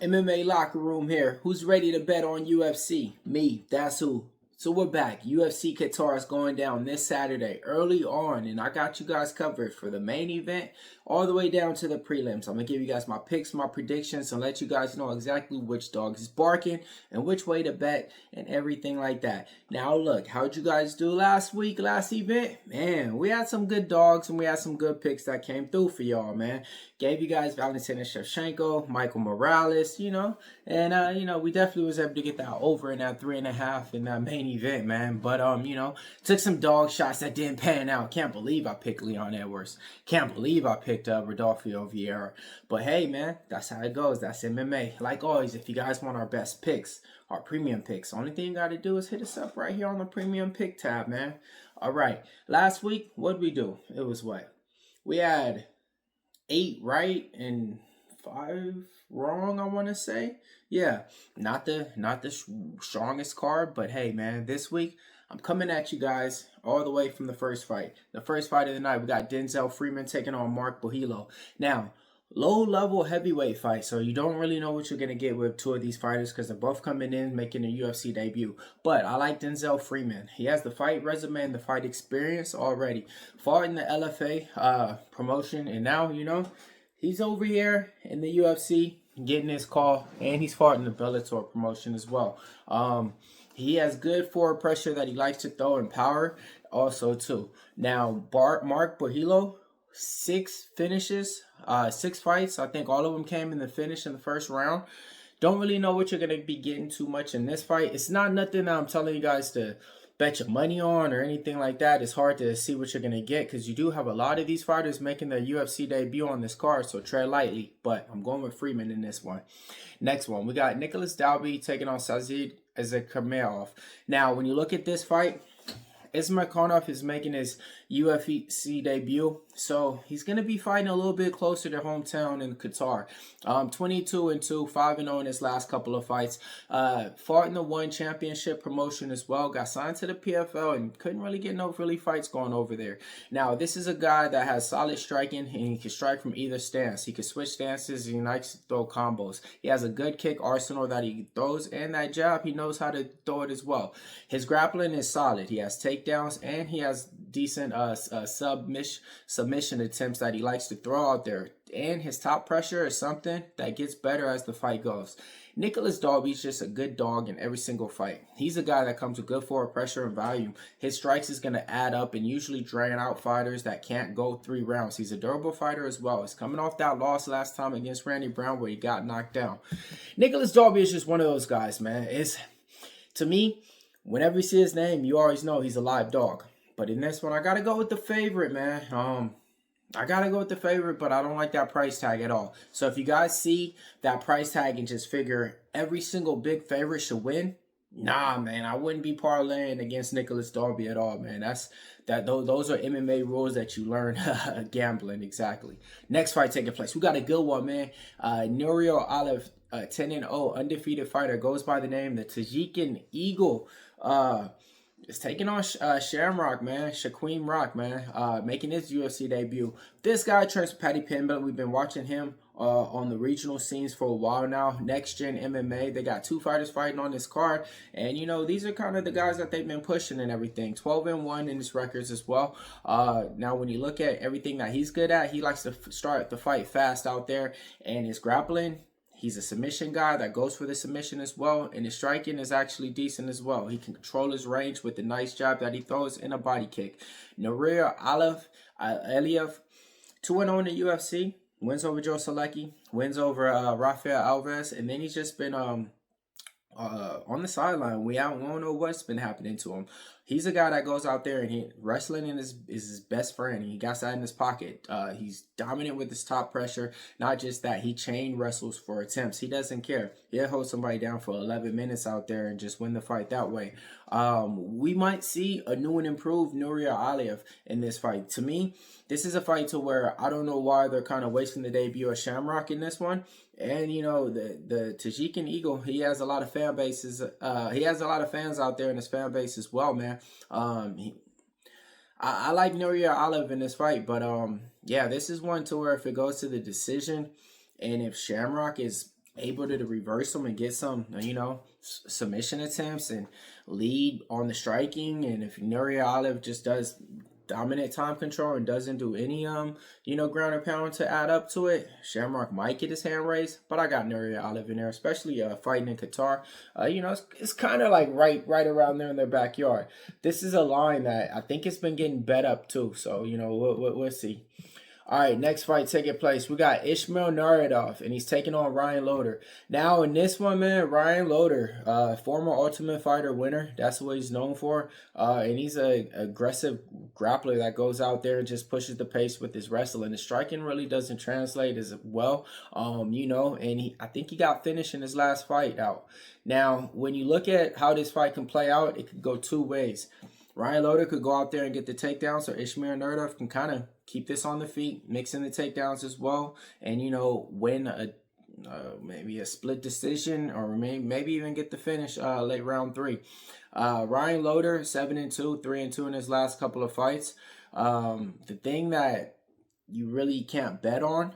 MMA locker room here. Who's ready to bet on UFC? Me, that's who. So we're back. UFC Qatar is going down this Saturday early on, and I got you guys covered for the main event all the way down to the prelims. I'm going to give you guys my picks, my predictions, and let you guys know exactly which dog is barking and which way to bet and everything like that. Now look, how'd you guys do last event? Man, we had some good dogs and we had some good picks that came through for y'all, man. Gave you guys Valentina Shevchenko, Michael Morales, and we definitely was able to get that over in that 3.5 in that main event, man. But took some dog shots that didn't pan out. Can't believe I picked Leon Edwards. Can't believe I picked Rodolfo Vieira. But hey, man, that's how it goes. That's MMA. Like always, if you guys want our best picks, our premium picks, only thing you got to do is hit us up right here on the premium pick tab, man. All right. Last week, what'd we do? It was what? We had 8 right and 5 wrong, I want to say. Yeah, not the strongest card, but hey, man, this week I'm coming at you guys all the way from the first fight. The first fight of the night, we got Denzel Freeman taking on Mark Bujlo. Now, low-level heavyweight fight, so you don't really know what you're going to get with two of these fighters because they're both coming in making a UFC debut. But I like Denzel Freeman. He has the fight resume and the fight experience already. Fought in the LFA promotion, and now, he's over here in the UFC getting his call, and he's fought in the Bellator promotion as well. He has good forward pressure that he likes to throw and power also too. Now, Mark Bujlo, 6 finishes, 6 fights. I think all of them came in the finish in the first round. Don't really know what you're going to be getting too much in this fight. It's not nothing that I'm telling you guys to bet your money on or anything like that. It's hard to see what you're going to get because you do have a lot of these fighters making their UFC debut on this card, so tread lightly. But I'm going with Freeman in this one. Next one, we got Nicholas Dalby taking on Izagakhmaev. Now, when you look at this fight, Izagakhmaev is making his UFC debut, so he's going to be fighting a little bit closer to hometown in Qatar. 22-2, 5-0 in his last couple of fights. Fought in the One Championship promotion as well. Got signed to the PFL and couldn't really get no fights going over there. Now, this is a guy that has solid striking, and he can strike from either stance. He can switch stances, and he likes to throw combos. He has a good kick arsenal that he throws, and that jab, he knows how to throw it as well. His grappling is solid. He has takedowns, and he has decent submission attempts that he likes to throw out there. And his top pressure is something that gets better as the fight goes. Nicholas Dalby is just a good dog in every single fight. He's a guy that comes with good forward pressure and volume. His strikes is going to add up and usually drain out fighters that can't go 3 rounds. He's a durable fighter as well. He's coming off that loss last time against Randy Brown where he got knocked down. Nicholas Dalby is just one of those guys, man. To me, whenever you see his name, you always know he's a live dog. But in this one, I got to go with the favorite, man. I got to go with the favorite, but I don't like that price tag at all. So if you guys see that price tag and just figure every single big favorite should win, nah, man, I wouldn't be parlaying against Nicholas Dalby at all, man. Those are MMA rules that you learn gambling, exactly. Next fight taking place. We got a good one, man. Naurdiev, Aliev, 10-0, undefeated fighter, goes by the name the Tajikian Eagle. Is taking on Shamrock, man. Shaquem Rock, man. Making his UFC debut. This guy trains Paddy Pimblett. We've been watching him on the regional scenes for a while now. Next Gen MMA. They got 2 fighters fighting on this card. And, these are kind of the guys that they've been pushing and everything. 12-1 in his records as well. Now, when you look at everything that he's good at, he likes to start the fight fast out there. And his grappling, he's a submission guy that goes for the submission as well, and his striking is actually decent as well. He can control his range with the nice jab that he throws in a body kick. Naurdiev, Aliev, 2-0 in the UFC, wins over Joe Solecki, wins over Rafael Alves, and then he's just been on the sideline. We don't know what's been happening to him. He's a guy that goes out there and wrestling is his best friend. He got that in his pocket. He's dominant with his top pressure. Not just that, he chain wrestles for attempts. He doesn't care. He'll hold somebody down for 11 minutes out there and just win the fight that way. We might see a new and improved Naurdiev Aliev in this fight. To me, this is a fight to where I don't know why they're kind of wasting the debut of Shamrock in this one. And the Tajikian Eagle, he has a lot of fan bases. He has a lot of fans out there in his fan base as well, man. I like Naurdiev Aliev in this fight, but yeah, this is one to where if it goes to the decision, and if Shamrock is able to reverse him and get some, you know, submission attempts and lead on the striking. And if Aliev just does dominant time control and doesn't do any you know, ground and pound to add up to it, Shamrock might get his hand raised. But I got Aliev in there, especially fighting in Qatar. You know, it's kind of like right around there in their backyard. This is a line that I think it's been getting bet up too, so you know, we'll see. All right, next fight taking place. We got Ishmael Naurdiev, and he's taking on Ryan Loder. Now, in this one, man, Ryan Loder, former Ultimate Fighter winner. That's what he's known for. And he's an aggressive grappler that goes out there and just pushes the pace with his wrestling. The striking really doesn't translate as well, you know, and I think he got finished in his last fight out. Now, when you look at how this fight can play out, it could go two ways. Ryan Loder could go out there and get the takedowns, or Ishmael Naurdiev can kind of keep this on the feet, mix in the takedowns as well, and, you know, win maybe a split decision, or maybe even get the finish late round 3. Ryan Loder, 7-2, 3-2 in his last couple of fights. The thing that you really can't bet on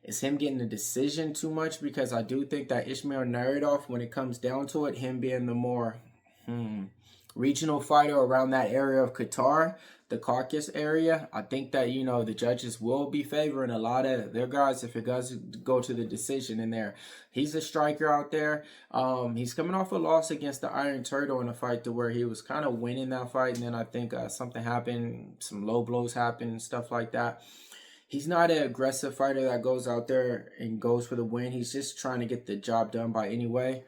is him getting the decision too much, because I do think that Ishmael Naurdiev, when it comes down to it, him being the more regional fighter around that area of Qatar, the Caucasus area, I think that, you know, the judges will be favoring a lot of their guys if it does go to the decision in there. He's a striker out there. He's coming off a loss against the Iron Turtle in a fight to where he was kind of winning that fight, and then I think something happened, some low blows happened and stuff like that. He's not an aggressive fighter that goes out there and goes for the win. He's just trying to get the job done by any way.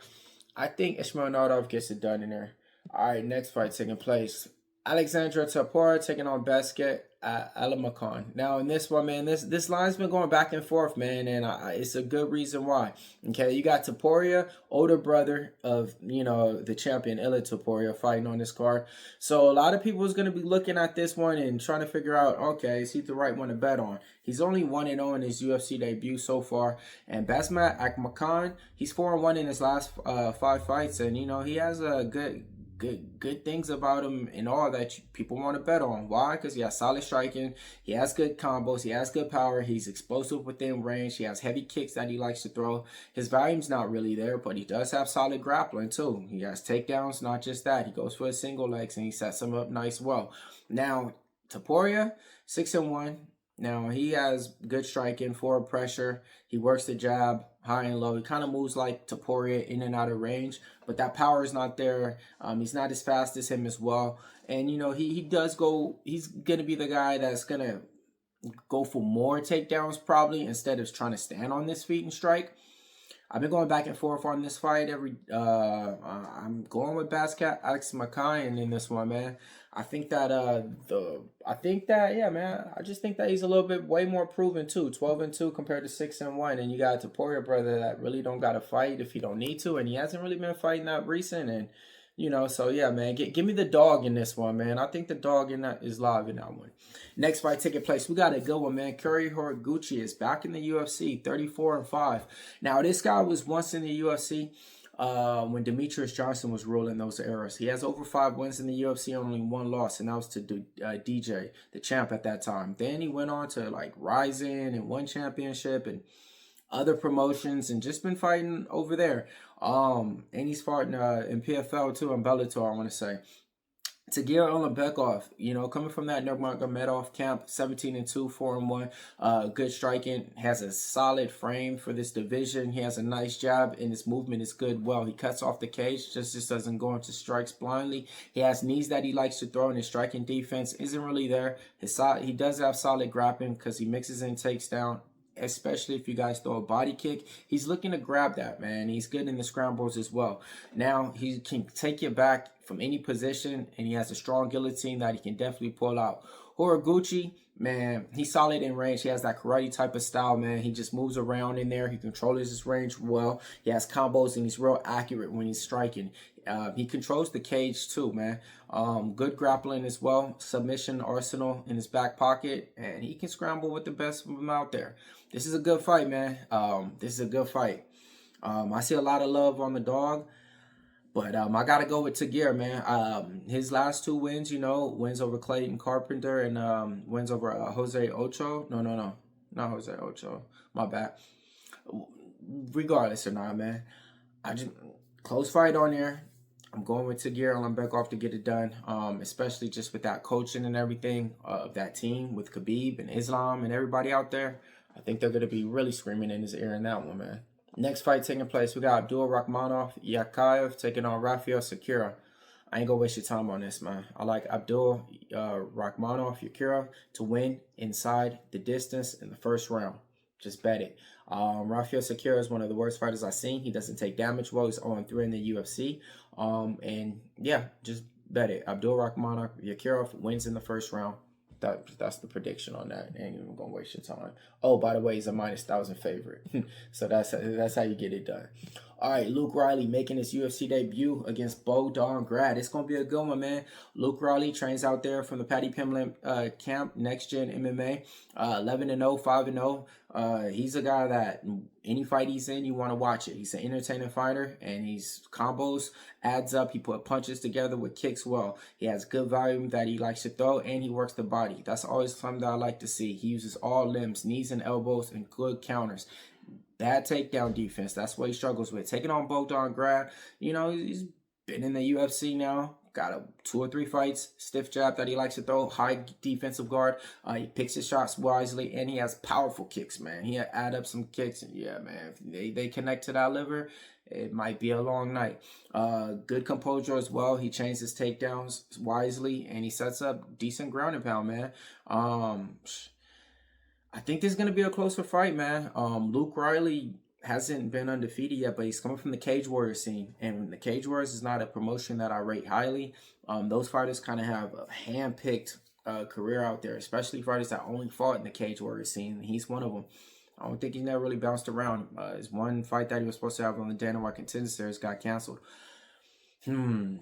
I think Ishmael Naurdiev gets it done in there. All right, next fight taking place. Alexandra Topuria taking on Basket Almakhan. Now, in this one, man, this line's been going back and forth, man, and it's a good reason why. Okay, you got Topuria, older brother of, you know, the champion, Ilya Topuria, fighting on this card. So a lot of people is going to be looking at this one and trying to figure out, okay, is he the right one to bet on? He's only 1-0 in his UFC debut so far. And Basmat Almakhan, he's 4-1 in his last 5 fights, and, you know, he has a good things about him and all that people want to bet on. Why? Because he has solid striking, he has good combos, he has good power, he's explosive within range, he has heavy kicks that he likes to throw. His volume's not really there, but he does have solid grappling too. He has takedowns, not just that. He goes for his single legs and he sets them up nice well. Now, Topuria, 6-1. Now, he has good striking, forward pressure. He works the jab, high and low. He kind of moves like Topuria, in and out of range, but that power is not there. He's not as fast as him as well. And, you know, he does go, he's going to be the guy that's going to go for more takedowns probably, instead of trying to stand on his feet and strike. I've been going back and forth on this fight. I'm going with Basket Almakhan in this one, man. I think that yeah, man. I just think that he's a little bit way more proven too. 12-2 compared to 6-1, and you got a Topuria brother that really don't got to fight if he don't need to, and he hasn't really been fighting that recent, and, you know, so yeah, man. Give me the dog in this one, man. I think the dog in that is live in that one. Next fight taking place, we got a good one, man. Horiguchi is back in the UFC, 34-5. Now, this guy was once in the UFC when Demetrius Johnson was ruling those eras. He has over 5 wins in the UFC, only 1 loss, and that was to DJ, the champ at that time. Then he went on to like Ryzen and won championship and other promotions, and just been fighting over there. And he's fighting in PFL too, in Bellator, I want to say. Garry Ulanbekov, you know, coming from that Nurmagomedov camp, 17-2, 4-1, good striking, has a solid frame for this division. He has a nice jab, and his movement is good. Well, he cuts off the cage, just doesn't go into strikes blindly. He has knees that he likes to throw, and his striking defense isn't really there. He does have solid grappling because he mixes and takes down, especially if you guys throw a body kick. He's looking to grab that, man. He's good in the scrambles as well. Now, he can take you back from any position, and he has a strong guillotine that he can definitely pull out. Horiguchi, man, he's solid in range. He has that karate type of style, man. He just moves around in there. He controls his range well. He has combos, and he's real accurate when he's striking. He controls the cage too, man. Good grappling as well. Submission arsenal in his back pocket, and he can scramble with the best of them out there. This is a good fight, man. This is a good fight. I see a lot of love on the dog, but I got to go with Garry, man. His last 2 wins, you know, wins over Clayton Carpenter and wins over Jose Ocho. No, not Jose Ocho. My bad. regardless or not, man, I just close fight on there. I'm going with Cerquiera and Ulanbekov to get it done, especially just with that coaching and everything of that team with Khabib and Islam and everybody out there. I think they're going to be really screaming in his ear in that one, man. Next fight taking place, we got Abdulrahmanov Yakhyaev taking on Rafael Cerquiera. I ain't gonna waste your time on this, man. I like Abdulrahmanov Yakhyaev to win inside the distance in the first round. Just bet it. Rafael Cerquiera is one of the worst fighters I've seen. He doesn't take damage well. He's 0-3 in the UFC. And yeah, just bet it. Abdulrahmanov Yakhyaev wins in the first round. That's the prediction on that. Ain't even gonna waste your time. Oh, by the way, he's a -1,000 favorite. So that's how you get it done. All right, Luke Riley making his UFC debut against Bogdan Grad. It's going to be a good one, man. Luke Riley trains out there from the Paddy Pimblett camp, Next Gen MMA. 11-0, 5-0. He's a guy that any fight he's in, you want to watch it. He's an entertaining fighter, and he's combos, adds up. He put punches together with kicks well. He has good volume that he likes to throw, and he works the body. That's always something that I like to see. He uses all limbs, knees and elbows, and good counters. Bad takedown defense. That's what he struggles with. Taking on Bogdan Grad, you know, he's been in the UFC now. Got 2 or 3 fights. Stiff jab that he likes to throw. High defensive guard. He picks his shots wisely, and he has powerful kicks, man. He add up some kicks, and yeah, man, if they connect to that liver, it might be a long night. Good composure as well. He chains his takedowns wisely, and he sets up decent ground and pound, man. I think this is going to be a closer fight, man. Luke Riley hasn't been undefeated yet, but he's coming from the Cage Warriors scene. And the Cage Warriors is not a promotion that I rate highly. Those fighters kind of have a hand-picked career out there, especially fighters that only fought in the Cage Warriors scene. And he's one of them. I don't think he's never really bounced around. His one fight that he was supposed to have on the Dana White Contender Series got canceled. All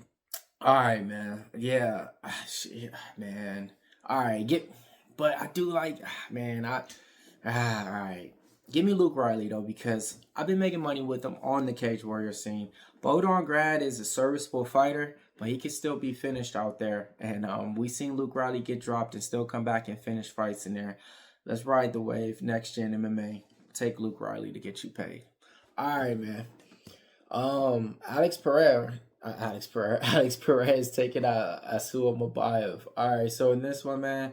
right, man. Yeah. Shit, man. All right, but I do like, man, all right. Give me Luke Riley, though, because I've been making money with him on the Cage Warrior scene. Bogdan Grad is a serviceable fighter, but he can still be finished out there. And we've seen Luke Riley get dropped and still come back and finish fights in there. Let's ride the wave. Next Gen MMA. Take Luke Riley to get you paid. All right, man. Alex Perez taking out Almabayev. All right, so in this one, man,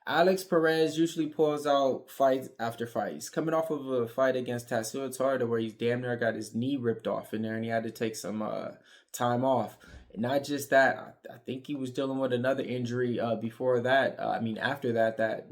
Alex Perez usually pulls out fight after fight. He's coming off of a fight against Topuria where he's damn near got his knee ripped off in there, and he had to take some time off. And not just that, I think he was dealing with another injury before that. After that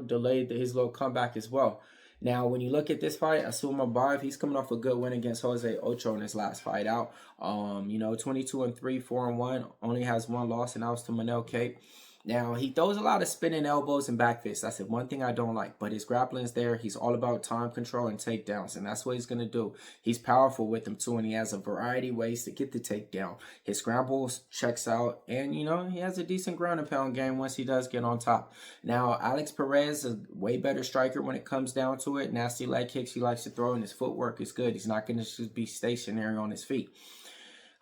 delayed his little comeback as well. Now, when you look at this fight, Almabayev, he's coming off a good win against Jose Ocho in his last fight out. 22-3, 4-1, only has one loss, and that was to Manel Cape. Now, he throws a lot of spinning elbows and back fists. That's the one thing I don't like. But his grappling's there. He's all about time control and takedowns. And that's what he's going to do. He's powerful with them, too. And he has a variety of ways to get the takedown. His scrambles checks out. And, he has a decent ground and pound game once he does get on top. Now, Alex Perez is a way better striker when it comes down to it. Nasty leg kicks he likes to throw. And his footwork is good. He's not going to just be stationary on his feet.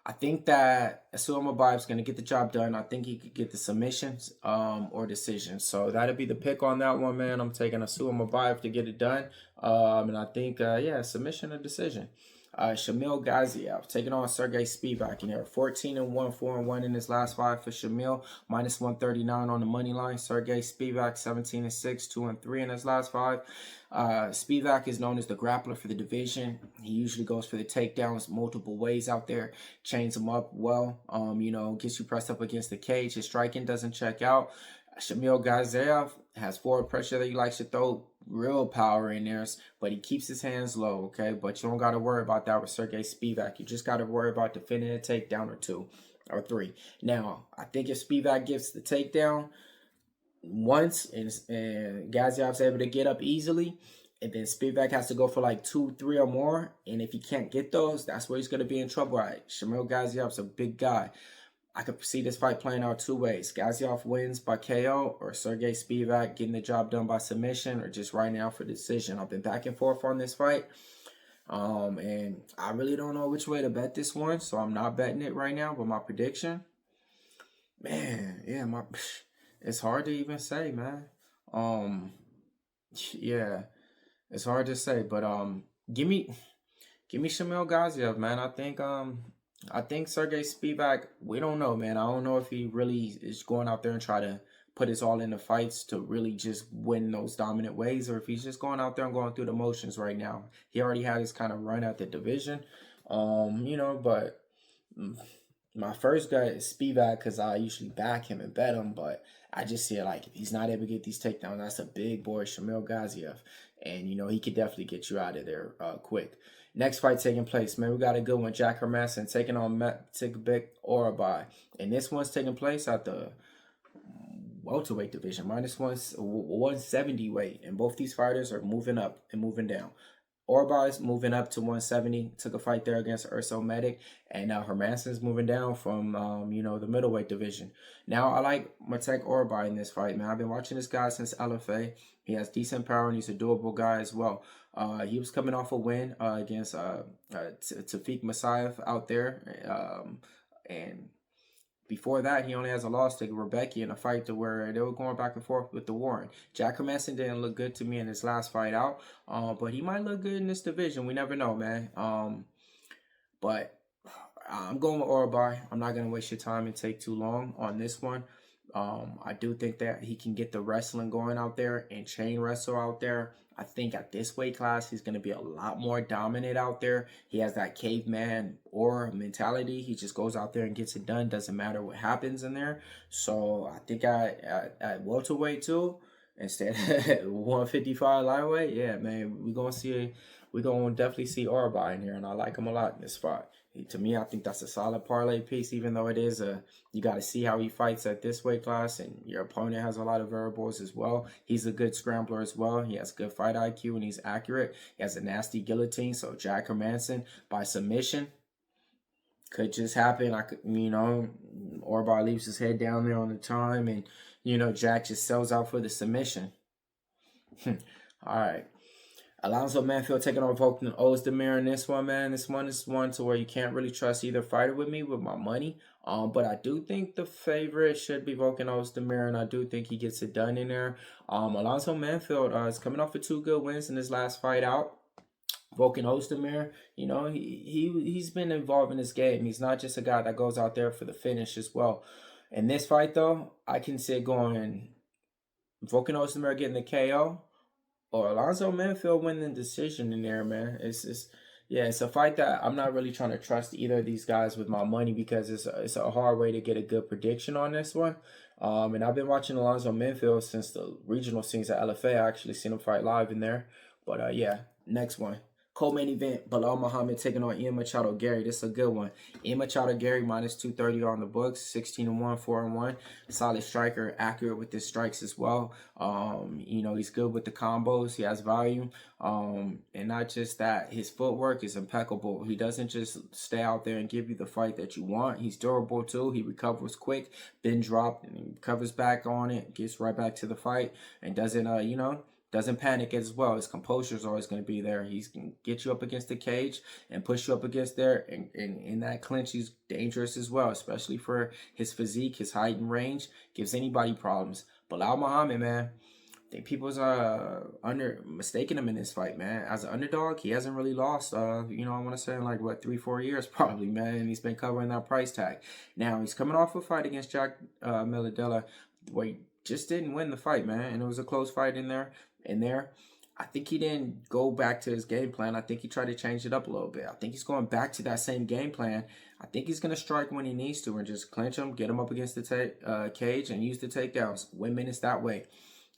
I think that Almabayev is going to get the job done. I think he could get the submissions or decisions. So that'll be the pick on that one, man. I'm taking Almabayev to get it done. And I think, submission or decision. Shamil Gaziev taking on Sergey Spivac in there. 14-1, 4-1 in his last fight for Shamil. -139 on the money line. Sergey Spivac 17-6, 2-3 in his last five. Spivac is known as the grappler for the division. He usually goes for the takedowns multiple ways out there. Chains him up well. Gets you pressed up against the cage. His striking doesn't check out. Shamil Gaziev has forward pressure that he likes to throw. Real power in there, but he keeps his hands low, okay? But you don't got to worry about that with Sergey Spivac. You just got to worry about defending a takedown or 2 or 3. Now, I think if Spivac gets the takedown once and Gaziev's able to get up easily, and then Spivac has to go for like 2, 3 or more, and if he can't get those, that's where he's going to be in trouble. Right? Shamil Gaziev's a big guy. I could see this fight playing out 2 ways. Gaziev wins by KO or Sergey Spivac getting the job done by submission or just right now for decision. I've been back and forth on this fight. And I really don't know which way to bet this one, so I'm not betting it right now. But my prediction, man, it's hard to even say, man. It's hard to say, but give me Give me Shamil Gaziev, man. I think Sergey Spivac, we don't know, man. I don't know if he really is going out there and try to put his all in the fights to really just win those dominant ways, or if he's just going out there and going through the motions right now. He already had his kind of run at the division. But my first guy is Spivac because I usually back him and bet him, but I just see it like if he's not able to get these takedowns, that's a big boy, Shamil Gaziev. And, he could definitely get you out of there quick. Next fight taking place, man, we got a good one. Jack Hermansson taking on Tigbic Orolbai. And this one's taking place at the welterweight division, minus 170 weight. And both these fighters are moving up and moving down. Orolbai's moving up to 170, took a fight there against Urso Medic, and now Hermansson's moving down from, the middleweight division. Now, I like Matek Orolbai in this fight, man. I've been watching this guy since LFA. He has decent power, and he's a doable guy as well. He was coming off a win against Tafik Masayev out there, and before that, he only has a loss to Rebecca in a fight to where they were going back and forth with the Warren. Jack Hermansson didn't look good to me in his last fight out, but he might look good in this division. We never know, man. But I'm going with Orolbai. I'm not going to waste your time and take too long on this one. I do think that he can get the wrestling going out there and chain wrestle out there. I think at this weight class, he's going to be a lot more dominant out there. He has that caveman or mentality. He just goes out there and gets it done. Doesn't matter what happens in there. So I think at welterweight too, instead of 155 lightweight, yeah, man, we're going to definitely see Orolbai in here, and I like him a lot in this spot. To me, I think that's a solid parlay piece, even though it is you got to see how he fights at this weight class, and your opponent has a lot of variables as well. He's a good scrambler as well. He has good fight IQ, and he's accurate. He has a nasty guillotine, so Jack Hermansson by submission could just happen. Orolbai leaves his head down there on the time, and, Jack just sells out for the submission. All right. Alonzo Menifield taking on Volkan Oezdemir in this one, man. This one is one to where you can't really trust either fighter with me with my money. But I do think the favorite should be Volkan Oezdemir, and I do think he gets it done in there. Alonzo Menifield is coming off of 2 good wins in his last fight out. Volkan Oezdemir, he's been involved in this game. He's not just a guy that goes out there for the finish as well. In this fight, though, I can see it going Volkan Oezdemir getting the KO, or Alonzo Menifield winning the decision in there, man. It's a fight that I'm not really trying to trust either of these guys with my money, because it's a hard way to get a good prediction on this one. And I've been watching Alonzo Menifield since the regional scenes at LFA. I actually seen him fight live in there. But next one. Co-main event, Bilal Muhammad taking on Ian Machado Garry. This is a good one. Ian Machado Garry minus 230 on the books, 16-1, 4-1. Solid striker, accurate with his strikes as well. He's good with the combos. He has volume. And not just that, his footwork is impeccable. He doesn't just stay out there and give you the fight that you want. He's durable too. He recovers quick, been dropped, and he recovers back on it, gets right back to the fight, and doesn't panic as well. His composure is always going to be there. He can get you up against the cage and push you up against there. And in that clinch, he's dangerous as well, especially for his physique, his height and range. Gives anybody problems. Bilal Muhammad, man, I think people's mistaking him in this fight, man. As an underdog, he hasn't really lost, I want to say in 3-4 years probably, man. And he's been covering that price tag. Now, he's coming off a fight against Jack Milladella where he just didn't win the fight, man. And it was a close fight in there. I think he didn't go back to his game plan. I think he tried to change it up a little bit. I think he's going back to that same game plan. I think he's going to strike when he needs to and just clinch him, get him up against the cage, and use the takedowns. Win minutes that way.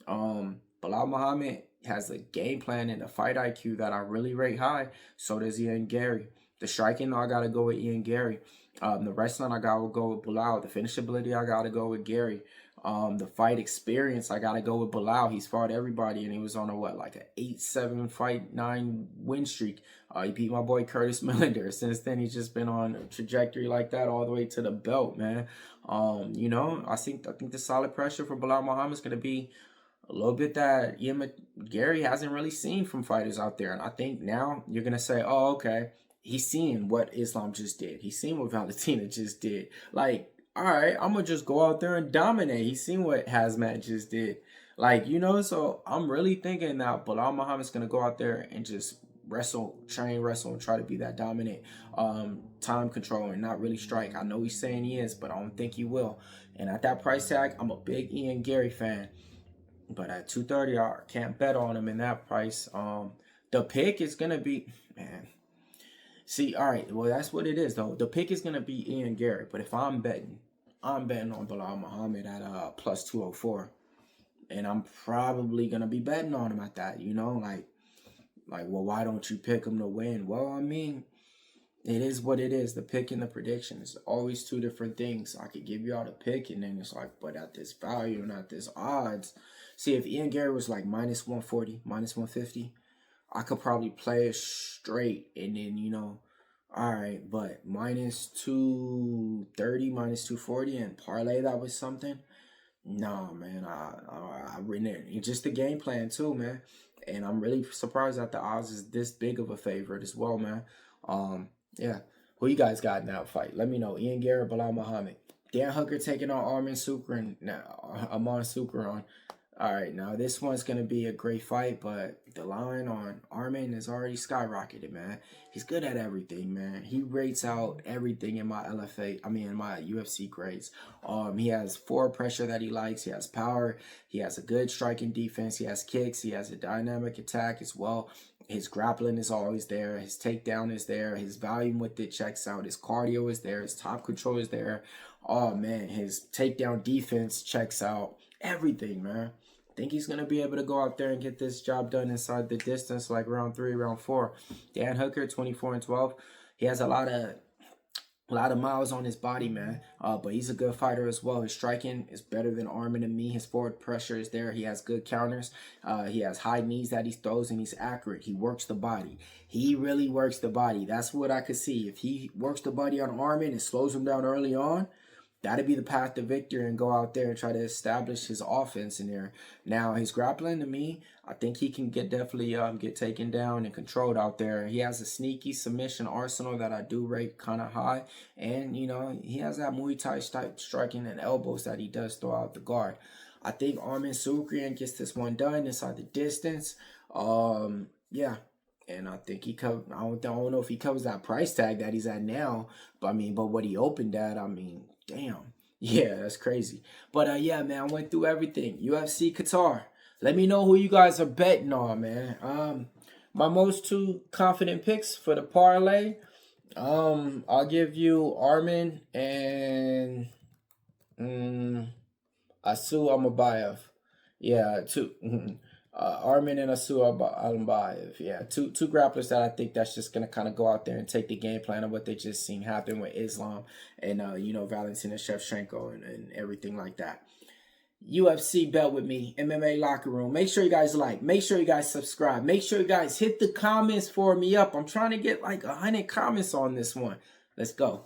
Bilal Muhammad has a game plan and a fight IQ that I really rate high. So does Ian Garry. The striking, I got to go with Ian Garry. The wrestling, I got to go with Bilal. The finishability, I got to go with Garry. The fight experience, I gotta go with Bilal. He's fought everybody, and he was on a 8-7 fight 9 win streak. He beat my boy Curtis Millender. Since then, he's just been on a trajectory like that all the way to the belt, man. I think the solid pressure for Bilal Muhammad is gonna be a little bit that Garry hasn't really seen from fighters out there, and I think now you're gonna say, oh, okay, he's seen what Islam just did. He's seen what Valentina just did. All right, I'm going to just go out there and dominate. He's seen what Hazmat just did. So I'm really thinking that Bilal Muhammad's going to go out there and just wrestle, and try to be that dominant time control and not really strike. I know he's saying he is, but I don't think he will. And at that price tag, I'm a big Ian Garry fan. But at 230, I can't bet on him in that price. The pick is going to be, man. See, all right, well, that's what it is, though. The pick is going to be Ian Garry. But if I'm betting on Belal Muhammad at plus 204. And I'm probably going to be betting on him at that, you know? Like, well, why don't you pick him to win? Well, I mean, it is what it is. The pick and the prediction is always two different things. I could give you all the pick, and then it's like, but at this value and at this odds. See, if Ian Garry was like minus 140, minus 150, I could probably play it straight. And then, you know, all right, but minus 230, minus 240, and parlay that with something. No, man, I it's just the game plan too, man. And I'm really surprised that the odds is this big of a favorite as well, man. Yeah. Who you guys got in that fight? Let me know. Ian Garry, Belal Muhammad. Dan Hooker taking on Arman Tsarukyan. All right, now this one's going to be a great fight, but the line on Arman is already skyrocketed, man. He's good at everything, man. He rates out everything in my in my UFC grades. He has forward pressure that he likes. He has power. He has a good striking defense. He has kicks. He has a dynamic attack as well. His grappling is always there. His takedown is there. His volume with it checks out. His cardio is there. His top control is there. Oh, man, his takedown defense checks out. Everything, man. I think he's going to be able to go out there and get this job done inside the distance, like round 3, round 4. Dan Hooker, 24-12. He has a lot of miles on his body, man. But he's a good fighter as well. His striking is better than Arman and me. His forward pressure is there. He has good counters. He has high knees that he throws, and he's accurate. He works the body. He really works the body. That's what I could see. If he works the body on Arman and slows him down early on, that'd be the path to victory, and go out there and try to establish his offense in there. Now, his grappling, to me, I think he can definitely get taken down and controlled out there. He has a sneaky submission arsenal that I do rate kind of high. And, you know, he has that Muay Thai type striking and elbows that he does throw out the guard. I think Arman Tsarukyan gets this one done inside the distance. Yeah. And I think he I don't know if he covers that price tag that he's at now. But what he opened at, damn. Yeah, that's crazy. But yeah, man, I went through everything. UFC Qatar. Let me know who you guys are betting on, man. My most 2 confident picks for the parlay. I'll give you Arman and Asu Almabayev. Yeah, 2. Arman and Asu Almabayev. Yeah, two grapplers that I think that's just going to kind of go out there and take the game plan of what they just seen happen with Islam and, Valentina Shevchenko and everything like that. UFC bet with me, MMA Locker Room. Make sure you guys like. Make sure you guys subscribe. Make sure you guys hit the comments for me up. I'm trying to get like 100 comments on this one. Let's go.